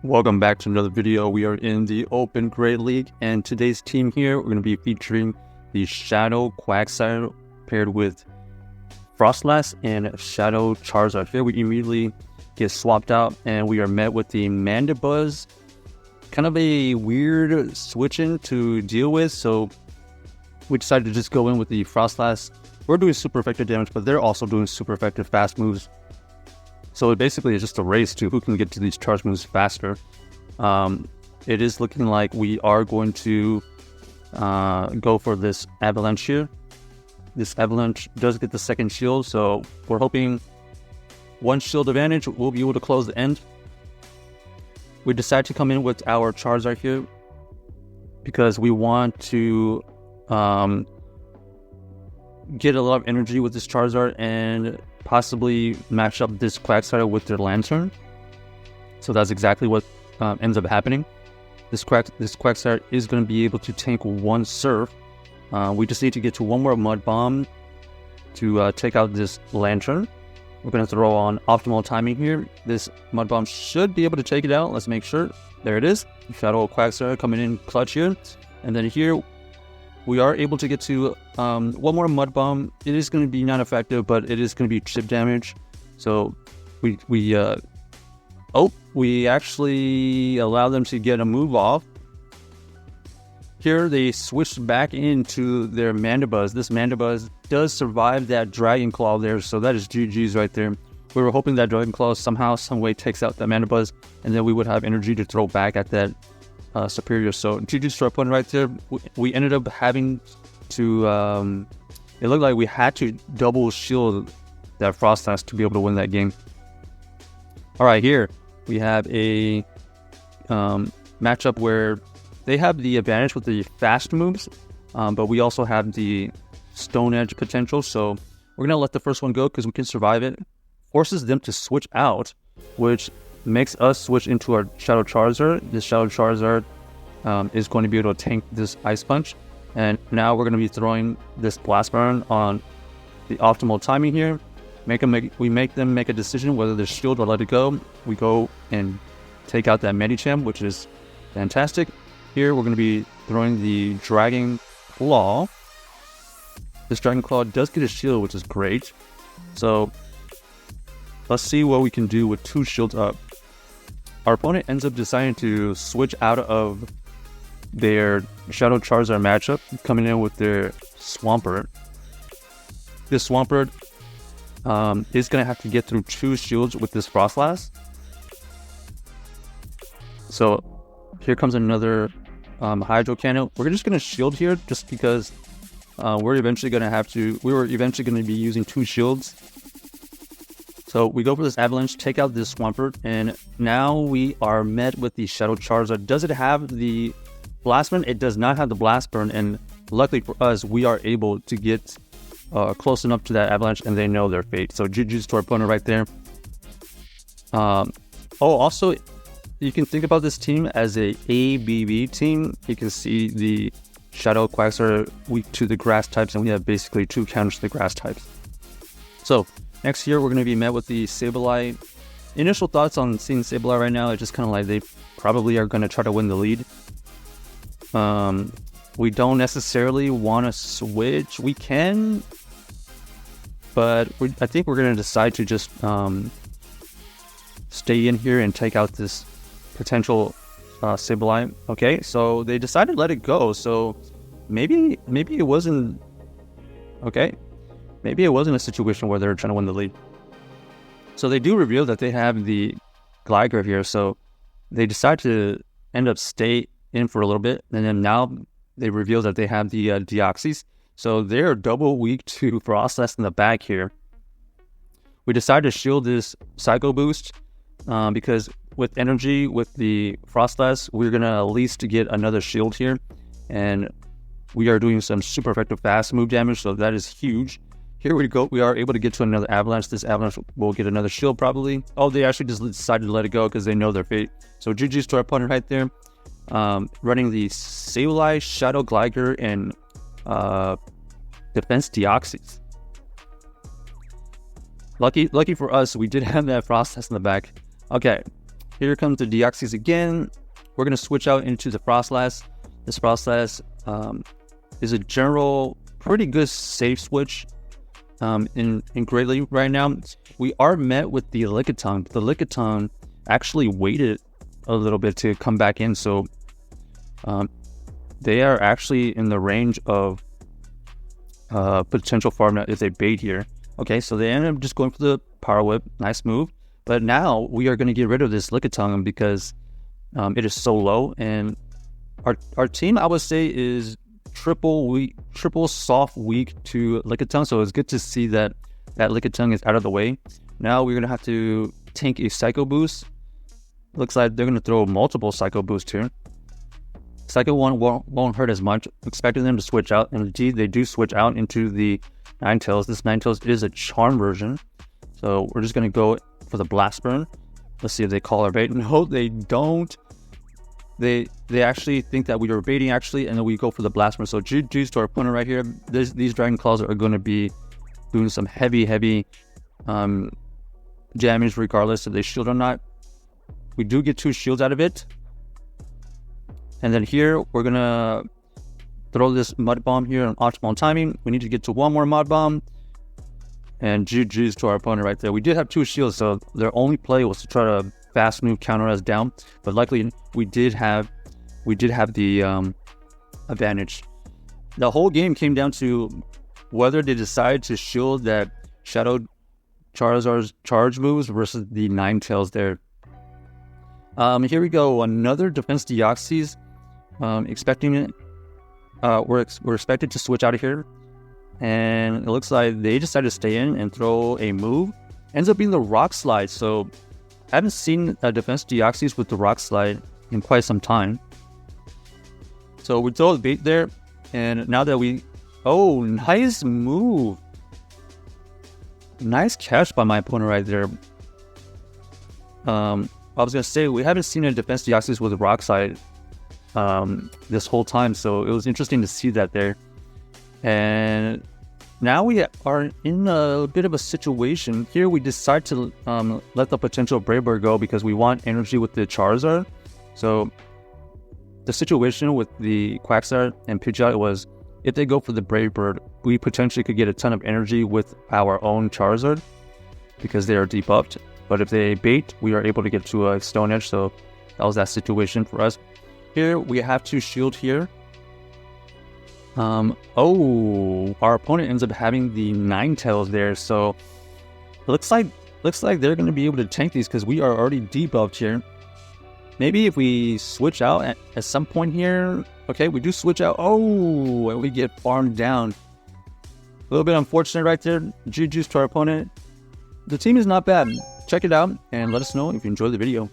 Welcome back to another video. We are in the Open Great League, and today's team here, we're going to be featuring the Shadow Quagsire paired with Froslass and Shadow Charizard. Here we immediately get swapped out, and we are met with the Mandibuzz. Kind of a weird switch-in to deal with, so we decided to just go in with the Froslass. We're doing super effective damage, but they're also doing super effective fast moves. So it basically is just a race to who can get to these charge moves faster. It is looking like we are going to go for this Avalanche here. This Avalanche does get the second shield, so we're hoping one shield advantage, we'll be able to close the end. We decide to come in with our Charizard here because we want to get a lot of energy with this Charizard and possibly match up this Quagsire with their Lantern. So that's exactly what ends up happening. This Quagsire is going to be able to tank one Surf. We just need to get to one more Mud Bomb to take out this Lantern. We're going to throw on optimal timing here. This Mud Bomb should be able to take it out. Let's make sure. There it is. Shadow Quagsire coming in clutch here. And then here we are able to get to one more Mud Bomb. It is going to be not effective, but it is going to be chip damage. So we actually allow them to get a move off. Here they switched back into their Mandibuzz. This Mandibuzz does survive that Dragon Claw there, so that is GG's right there. We were hoping that Dragon Claw somehow, some way takes out that Mandibuzz, and then we would have energy to throw back at that Superior. So GG's to our opponent right there. We ended up having to, it looked like we had to double shield that Froslass to be able to win that game. Alright, here we have a matchup where they have the advantage with the fast moves, but we also have the Stone Edge potential, so we're going to let the first one go because we can survive it. Forces them to switch out, which makes us switch into our Shadow Charizard. This Shadow Charizard is going to be able to tank this Ice Punch, and now we're going to be throwing this Blast Burn on the optimal timing here. We make them make a decision whether to shield or let it go. We go and take out that Medicham, which is fantastic. Here we're going to be throwing the Dragon Claw. This Dragon Claw does get a shield, which is great. So let's see what we can do with two shields up. Our opponent ends up deciding to switch out of their Shadow Charizard matchup, coming in with their Swampert. This Swampert is going to have to get through two shields with this Froslass. So here comes another Hydro Cannon. We're just going to shield here just because we were eventually going to be using two shields. So we go for this Avalanche, take out this Swampert, and now we are met with the Shadow Charizard. Does it have the Blast Burn? It does not have the Blast Burn, and luckily for us, we are able to get close enough to that Avalanche, and they know their fate. So GG's to our opponent right there. Also, you can think about this team as a ABB team. You can see the Shadow Quagsire weak to the grass types, and we have basically two counters to the grass types. So next here, we're going to be met with the Sableye. Initial thoughts on seeing Sableye right now, it's just kind of like they probably are going to try to win the lead. We don't necessarily want to switch. We can, but I think we're going to decide to just stay in here and take out this potential Sableye. Okay, so they decided to let it go. So maybe it wasn't okay. Maybe it wasn't a situation where they're trying to win the lead. So they do reveal that they have the Gligar here. So they decide to end up stay in for a little bit, and then now they reveal that they have the Deoxys. So they're double weak to Froslass in the back here. We decided to shield this Psycho Boost because with energy with the Froslass, we're going to at least get another shield here. And we are doing some super effective fast move damage, so that is huge. Here we go. We are able to get to another Avalanche. This Avalanche will get another shield probably. Oh, they actually just decided to let it go because they know their fate. So GG's to our opponent right there. Running the Sableye, Shadow Gligar, and Defense Deoxys. Lucky for us, we did have that Froslass in the back. Okay, Here comes the Deoxys again. We're going to switch out into the Froslass. This Froslass is a general pretty good safe switch in Great League right now. We are met with the Lickitung. The Lickitung actually waited a little bit to come back in, so they are actually in the range of potential farm if they bait here. Okay, so they ended up just going for the Power Whip. Nice move. But now we are going to get rid of this Lickitung because it is so low, and our team, I would say, is triple soft weak to Lickitung. So it's good to see that Lickitung is out of the way. Now we're going to have to tank a Psycho Boost. Looks like they're going to throw multiple Psycho Boosts here. Psycho one won't hurt as much. Expecting them to switch out, and indeed they do switch out into the Ninetales. This Ninetales is a Charm version, so we're just going to go for the Blast Burn. Let's see if they call our bait. No, they don't. They actually think that we were baiting, actually, and then we go for the Blast Burn. So GG's to our opponent right here. These Dragon Claws are going to be doing some heavy damage regardless if they shield or not. We do get 2 shields out of it. And then here, we're going to throw this Mud Bomb here on optimal timing. We need to get to 1 more Mud Bomb. And GG's to our opponent right there. We did have 2 shields, so their only play was to try to fast move counter us down. But luckily, we did have the advantage. The whole game came down to whether they decide to shield that Shadow Charizard's charge moves versus the Ninetales there. Here we go. Another Defense Deoxys. Expecting it. We're expected to switch out of here. And it looks like they decided to stay in and throw a move. Ends up being the Rock Slide. So I haven't seen a Defense Deoxys with the Rock Slide in quite some time. So we throw the bait there. And now that we... Oh, nice move. Nice catch by my opponent right there. I was going to say, we haven't seen a Defense Deoxys with a Rock Slide this whole time. So it was interesting to see that there. And now we are in a bit of a situation. Here we decide to let the potential Brave Bird go because we want energy with the Charizard. So the situation with the Quagsire and Pidgeot was, if they go for the Brave Bird, we potentially could get a ton of energy with our own Charizard because they are debuffed. But if they bait, we are able to get to a Stone Edge. So that was that situation for us. Here we have to shield here. Our opponent ends up having the Ninetales there, so it looks like they're going to be able to tank these because we are already debuffed here. Maybe if we switch out at some point here. Okay, we do switch out. Oh, and we get farmed down. A little bit unfortunate right there. GG's to our opponent. The team is not bad. Check it out and let us know if you enjoyed the video.